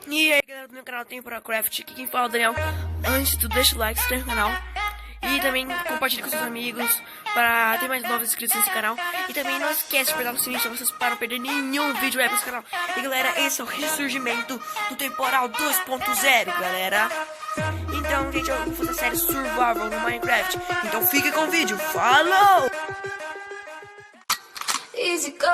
E aí galera do meu canal Temporacraft, aqui quem fala é o Daniel. Antes de tudo, deixa o like, se inscreve no canal. E também compartilhe com seus amigos para ter mais novos inscritos nesse canal. E também não esquece de apertar o sininho para vocês para não perder nenhum vídeo aí nesse canal. E galera, esse é o ressurgimento do Temporal 2.0, galera. Então, gente, eu vou fazer série Survival no Minecraft. Então fique com o vídeo. Falou! Easy go.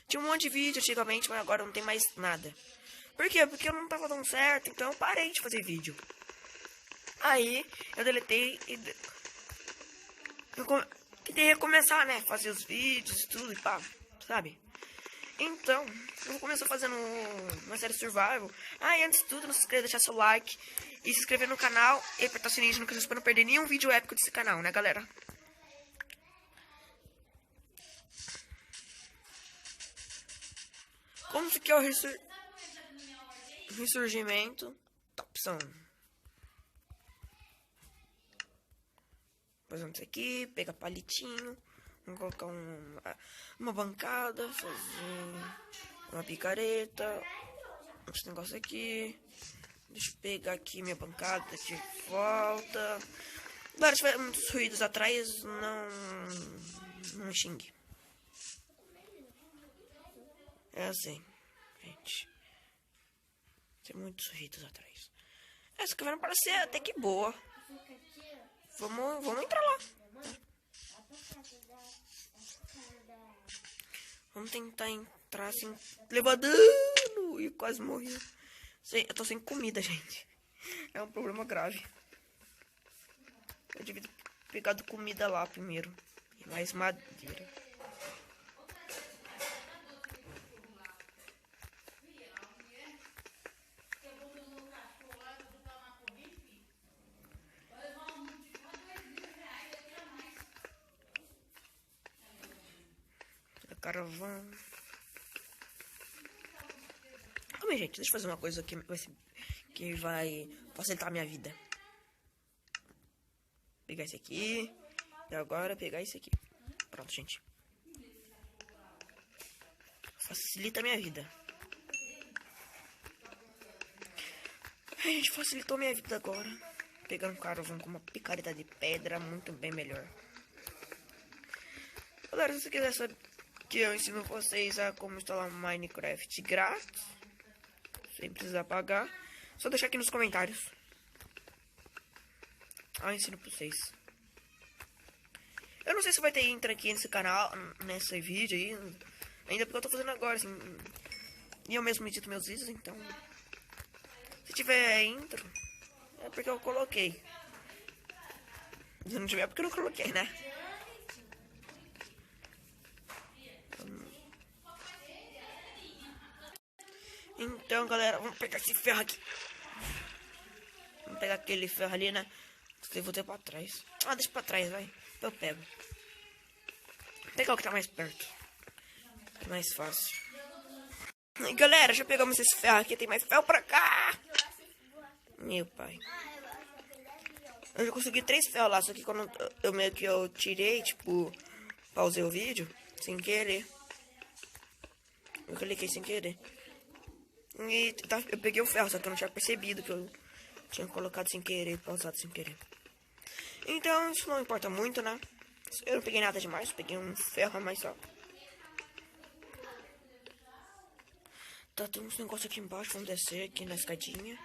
Tinha um monte de vídeo antigamente, mas agora não tem mais nada. Por quê? Porque eu não tava dando certo, então eu parei de fazer vídeo. Aí, eu deletei e... eu tentei recomeçar, né? Fazer os vídeos e tudo e pá, sabe? Então, eu vou começar fazendo uma série Survival. E antes de tudo, não se inscreva, deixar seu like e se inscrever no canal e apertar o sininho de notificações para não perder nenhum vídeo épico desse canal, né, galera? Como que é o ressurgimento? Opção. Fazendo isso aqui, pegar palitinho, vamos colocar uma bancada, fazer uma picareta, esse negócio aqui. Deixa eu pegar aqui minha bancada de volta. Agora, se tiver muitos ruídos atrás, não me xingue. É assim, gente. Tem muitos ruídos atrás. Essa câmera parece até que boa. Vamos entrar lá. Vamos tentar entrar sem levar dano. E quase morri. Eu tô sem comida, gente. É um problema grave. Eu devia ter pegado comida lá primeiro. E mais madeira. Caravana. Calma aí, gente. Deixa eu fazer uma coisa que vai facilitar a minha vida. Pegar esse aqui. E agora pegar esse aqui. Pronto, gente. Facilita a minha vida. Ai, gente, facilitou a minha vida agora. Pegando um carvão com uma picareta de pedra. Muito bem melhor. Galera, se você quiser saber que eu ensino vocês a como instalar Minecraft grátis, sem precisar pagar, só deixar aqui nos comentários. Eu ensino pra vocês. Eu não sei se vai ter intro aqui nesse canal, nesse vídeo aí, ainda porque eu tô fazendo agora, assim, e eu mesmo edito meus vídeos, então se tiver intro, é porque eu coloquei. Se não tiver, é porque eu não coloquei, né? Então, galera, vamos pegar esse ferro aqui. Vamos pegar aquele ferro ali, né? Eu vou ter pra trás. Deixa pra trás, vai. Eu pego. Vou pegar o que tá mais perto. É mais fácil. E, galera, já pegamos esse ferro aqui. Tem mais ferro pra cá. Meu pai. Eu já consegui 3 ferros lá. Só que quando eu tirei, tipo, pausei o vídeo sem querer. Eu cliquei sem querer. E eu peguei o ferro, só que eu não tinha percebido que eu tinha colocado sem querer, pausado sem querer. Então, isso não importa muito, né? Eu não peguei nada demais, peguei um ferro a mais só. Tá, tem uns negócios aqui embaixo, vamos descer aqui na escadinha.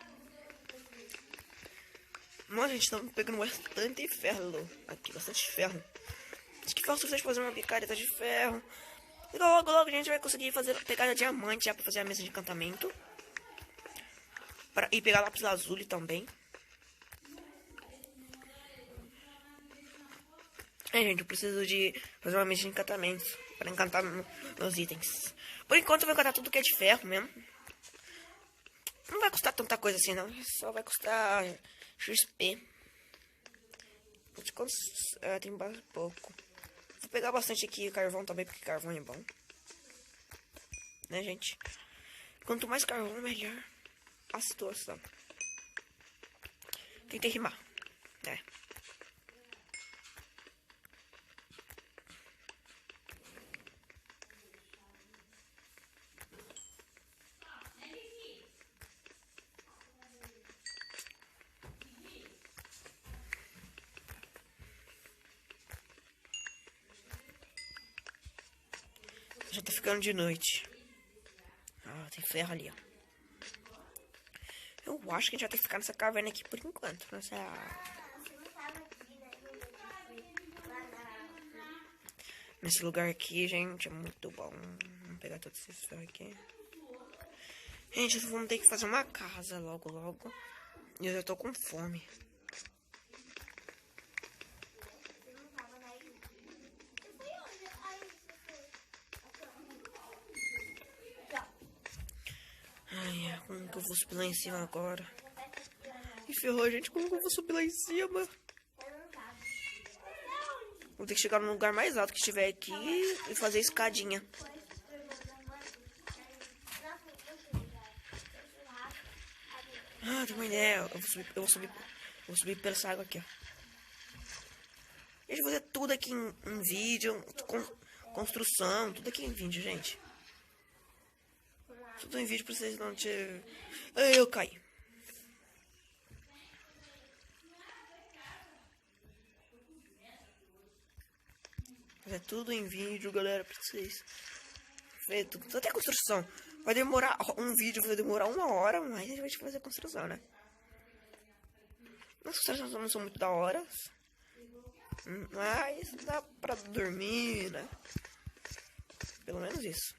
Nossa, gente, estamos pegando bastante ferro aqui, bastante ferro. Acho que ferro suficiente fazer uma picareta de ferro. E logo a gente vai conseguir pegar diamante já pra fazer a mesa de encantamento. E pegar lápis lazuli também. Gente, eu preciso de fazer uma mesa de encantamento para encantar meus itens. Por enquanto eu vou encantar tudo que é de ferro mesmo. Não vai custar tanta coisa assim, não. Só vai custar XP. Tem pouco. Vou pegar bastante aqui carvão também, porque carvão é bom. Né, gente? Quanto mais carvão, melhor a situação. Tentei rimar, né? tá ficando de noite. Ah, tem ferro ali, ó. Eu acho que a gente vai ter que ficar nessa caverna aqui por enquanto. Nesse lugar aqui, gente, é muito bom. Vamos pegar todos esses ferros aqui. Gente, vamos ter que fazer uma casa logo, logo. E eu já tô com fome. Ai, como que eu vou subir lá em cima agora? E ferrou, gente, como que eu vou subir lá em cima? Vou ter que chegar no lugar mais alto que estiver aqui e fazer escadinha. Ah, tem uma ideia. Eu vou subir pela essa água aqui, ó. Gente, vou fazer tudo aqui em vídeo, construção, tudo aqui em vídeo, gente. Tudo em vídeo pra vocês não te... Ai, eu caí. É tudo em vídeo, galera, pra vocês verem tudo. Até construção. Vai demorar, um vídeo vai demorar 1 hora, mas a gente vai fazer a construção, né? As construções não são muito da hora, mas dá pra dormir, né? Pelo menos isso.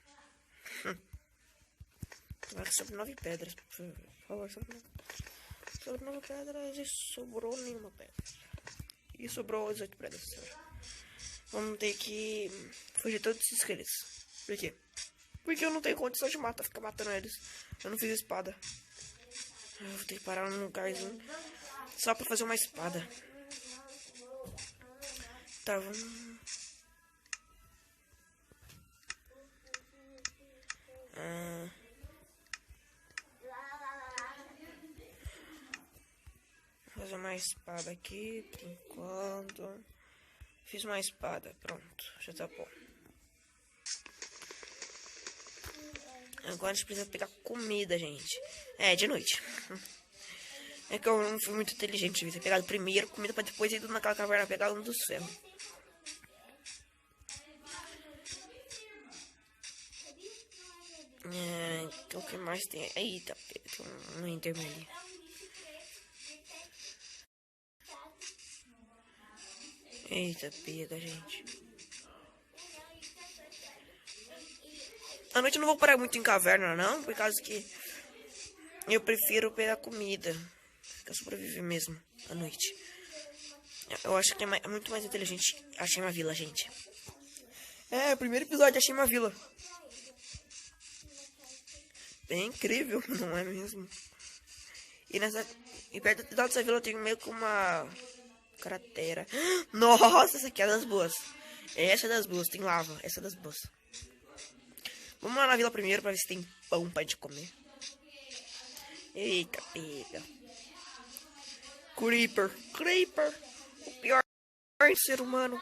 Agora sobre 9 pedras, por favor, sobre 9 pedras e sobrou nenhuma pedra. E sobrou 18 pedras. Vamos ter que fugir todos esses esqueletos. Por quê? Porque eu não tenho condição de ficar matando eles. Eu não fiz espada. Eu vou ter que parar num lugarzinho só pra fazer uma espada. Tá, vamos... fazer uma espada aqui, por enquanto. Fiz uma espada, pronto, já tá bom. Agora a gente precisa pegar comida, gente. É, de noite. É que eu não fui muito inteligente, devia ter pegado primeiro comida pra depois ir naquela caverna pegar um dos ferros. Então o que mais tem? Eita, tem um enderman ali. Eita, pega, gente. À noite eu não vou parar muito em caverna, não, por causa que eu prefiro pegar comida. Pra sobreviver mesmo, à noite. Eu acho que é muito mais inteligente a Shima Vila, gente. É, primeiro episódio da Shima Vila. Bem incrível, não é mesmo? E perto dessa vila tem meio que uma cratera. Nossa, essa aqui é das boas. Essa é das boas, tem lava. Essa é das boas. Vamos lá na vila primeiro pra ver se tem pão pra gente comer. Eita, pega. Creeper. O pior ser humano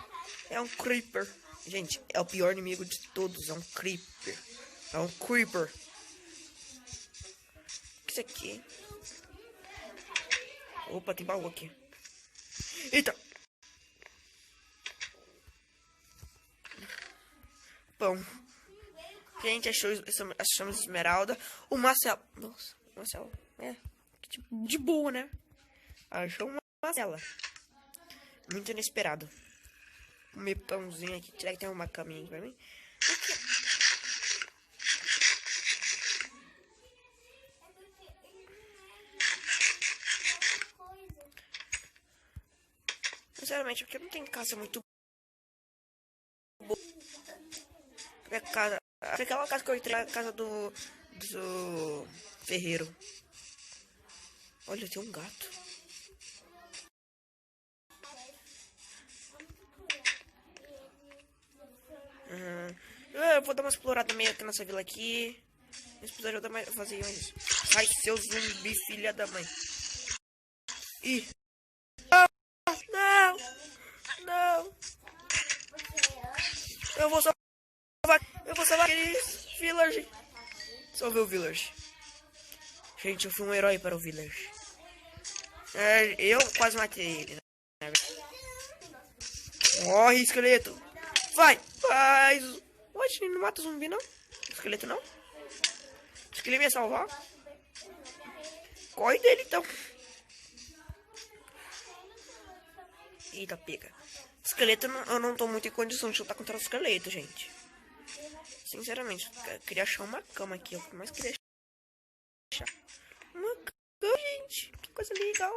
é um Creeper. Gente, é o pior inimigo de todos. É um Creeper. O que é isso aqui? Opa, tem baú aqui. Eita. Pão. Gente, achamos esmeralda. O Marcelo. Nossa, Marcelo. É. Tipo, de boa, né? Achou uma Marcela. Muito inesperado. Comer pãozinho aqui. Será que tem uma caminha aqui pra mim? Sinceramente, porque não tem casa muito boa. Aquela casa que eu entrei, a casa do ferreiro. Olha, tem um gato. Eu vou dar uma explorada meio aqui nessa vila aqui. Nesse episódio eu vou fazer isso. Ai, seu zumbi, filha da mãe. Ih. Não. Eu vou salvar aqueles village. Salvei o village. Gente, eu fui um herói para o village. Eu quase matei ele. Morre, esqueleto. Vai. Oxe, não mata zumbi não. Esqueleto não. Acho que ele ia me salvar. Corre dele então. Eita, pega. Esqueleto, eu não tô muito em condição de lutar contra o esqueleto, gente. Sinceramente, eu queria achar uma cama aqui. Eu mais queria achar uma cama, gente. Que coisa legal.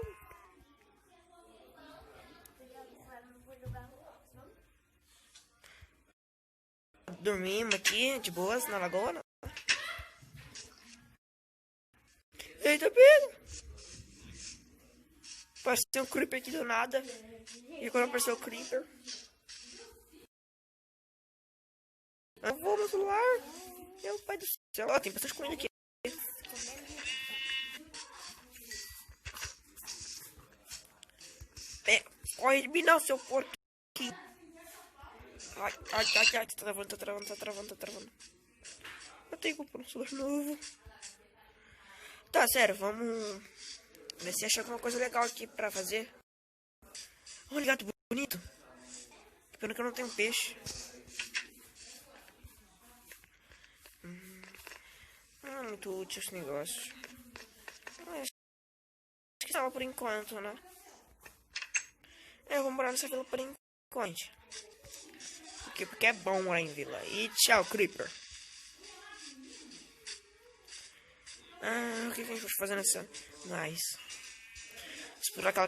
Dormimos aqui, de boas, na lagoa. Eita, pega. Apareceu um creeper aqui do nada. E quando apareceu o creeper, eu vou no celular. Meu pai do céu. Ó, tem bastante comida aqui. Corre de mim não, seu porco. Ai, tá travando. Eu tenho que comprar um celular novo. Tá, sério, vamos ver se acha alguma coisa legal aqui pra fazer. Olha, gato bonito. Pena que eu não tenho peixe. Não é muito útil esse negócio. Mas acho que tava por enquanto, né? Eu vou morar nessa vila por enquanto. Porque é bom morar em vila. E tchau, Creeper. O que a gente pode fazer nessa... Nice. Explorar aquela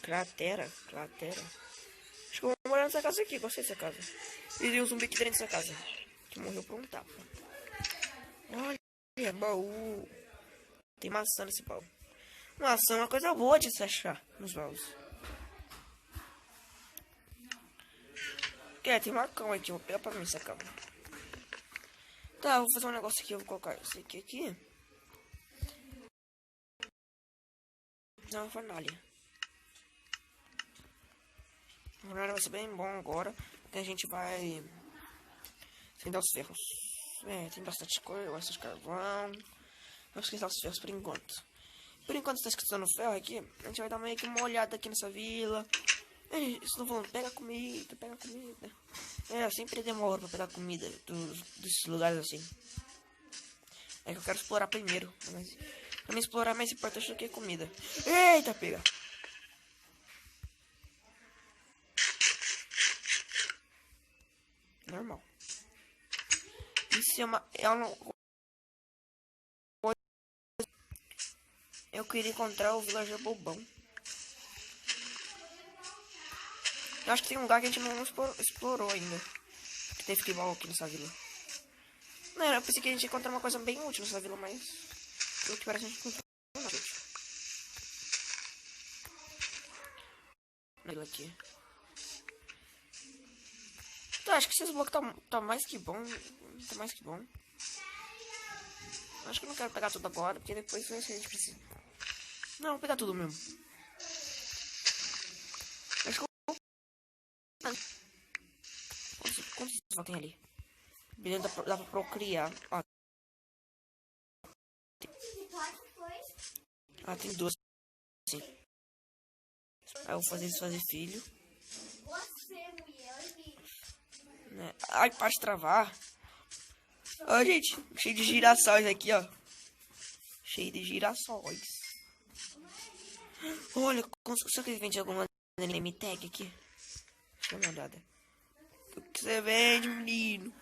cratera. Acho que eu vou morar nessa casa aqui. Gostei dessa casa. E tem um zumbi aqui dentro dessa casa. Que morreu por um tapa. Olha, baú. Tem maçã nesse baú. Maçã é uma coisa boa de se achar nos baús. Tem uma cama aqui. Vou pegar pra mim essa cama. Tá, vou fazer um negócio aqui. Eu vou colocar isso aqui. Não, fornalha. A fornalha vai ser bem bom agora. Que a gente vai acender os ferros. Tem bastante coisa, bastante carvão. Vamos esquecer os ferros por enquanto. Por enquanto está esquecendo o ferro aqui. A gente vai dar meio que uma olhada aqui nessa vila. Estou falando, pega comida. Eu sempre demoro pra pegar comida desses lugares assim. É que eu quero explorar primeiro. Mas pra mim explorar é mais importante do que comida. Eita, pega! Normal. Isso é uma... Eu queria encontrar o villager bobão. Eu acho que tem um lugar que a gente não explorou ainda. Que tem futebol aqui nessa vila. Não, eu pensei que a gente ia encontrar uma coisa bem útil nessa vila, mas... pelo que parece a gente encontrou nada útil. Vila aqui. Tá, acho que esses blocos tá mais que bom. Tá mais que bom. Acho que eu não quero pegar tudo agora, porque depois a gente precisa... Não, vou pegar tudo mesmo. Acho que eu... Quantos só tem ali? Beleza, dá pra procriar. Tem 12. Sim. Aí eu vou fazer isso, fazer filho. Ai, para de travar. Gente, cheio de girassóis aqui, ó. Cheio de girassóis. Olha, será que ele vende alguma name tag aqui? Deixa eu dar uma olhada. O que você vende, menino?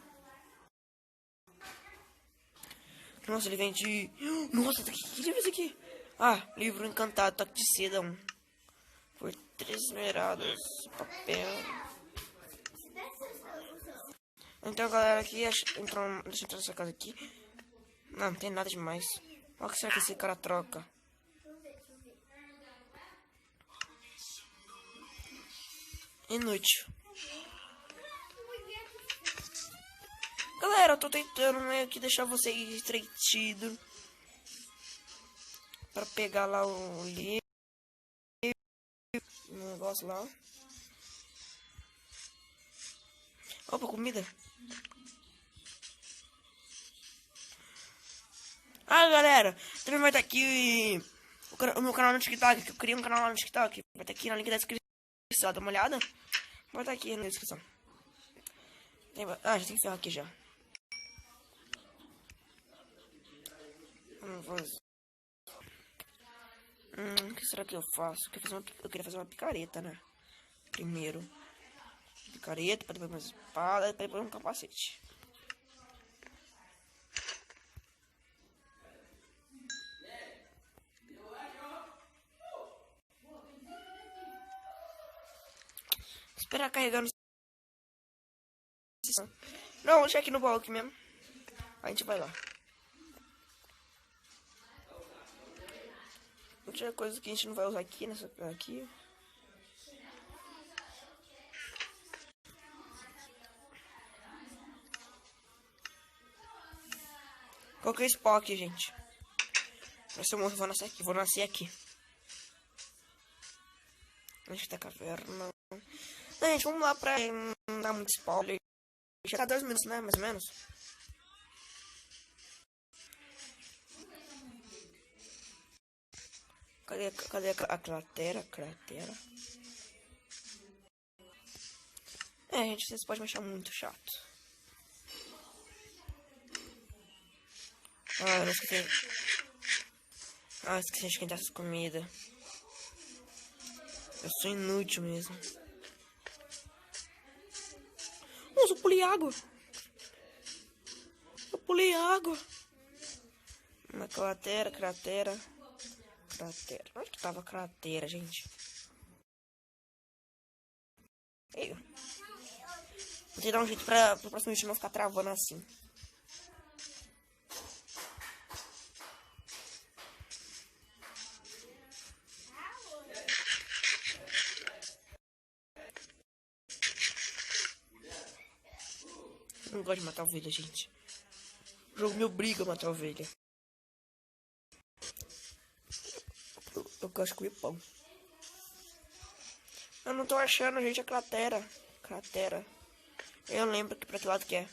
Nossa, ele vende... Nossa, o que ele fez aqui? Livro encantado, toque de seda 1. Por 3 esmeradas. Papel. Então, galera, aqui deixa eu entrar nessa casa aqui. Não tem nada demais. Olha o que será que esse cara troca. Inútil. Galera, eu tô tentando meio que deixar vocês entretidos. Pra pegar lá o livro. O negócio lá. Opa, comida. Galera, também vai estar aqui o meu canal no TikTok, que eu criei um canal lá no TikTok. Vai estar aqui na link da descrição, dá uma olhada. Vai estar aqui na descrição. Ah, já tem ferro aqui já. Vamos. O que será que eu faço? Eu queria fazer uma picareta, né? Primeiro. Picareta, pra depois uma espada e pra depois um capacete. Esperar carregando. Não, vou deixar aqui no baú aqui mesmo. A gente vai lá. Outra coisa que a gente não vai usar aqui, nessa aqui. Coloquei spawn aqui, gente. Se eu morrer, vou nascer aqui. Vou nascer aqui. Onde tá a caverna? Não, gente, vamos lá pra não dar muito spoiler. Já tá 2 minutos, né? Mais ou menos. Cadê a cratera? Gente, vocês podem me achar muito chato. Eu esqueci. Esqueci de esquentar essa comida. Eu sou inútil mesmo. Eu pulei água. Uma cratera. Onde que tava a cratera, gente? Vou ter que dar um jeito pro próximo vídeo não ficar travando assim. Eu não gosto de matar ovelha, gente. O jogo me obriga a matar ovelha. Eu gosto de comer pão. Eu não tô achando, gente, a cratera. Eu lembro que pra que lado que é.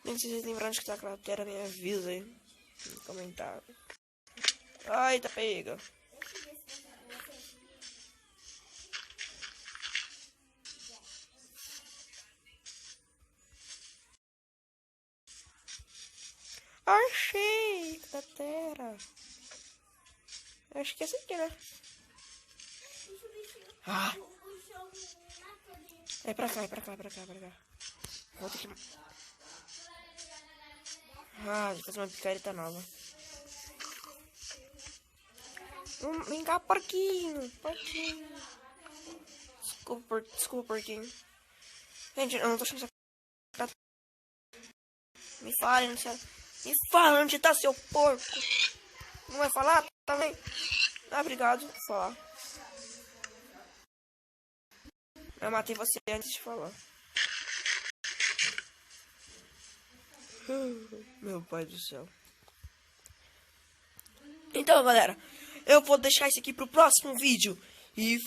Nem se vocês lembram onde que tá a cratera, me avisa aí no comentário. Ai, tá pega. Achei cratera. Acho que é essa aqui, né? É pra cá. Vou ter que... vou fazer uma picareta nova. Vem cá, porquinho. Desculpa, porquinho. Gente, eu não tô achando essa... Me fala onde tá seu porco. Não vai falar também? Obrigado por falar. Eu matei você antes de falar. Meu pai do céu. Então, galera, eu vou deixar isso aqui pro próximo vídeo. E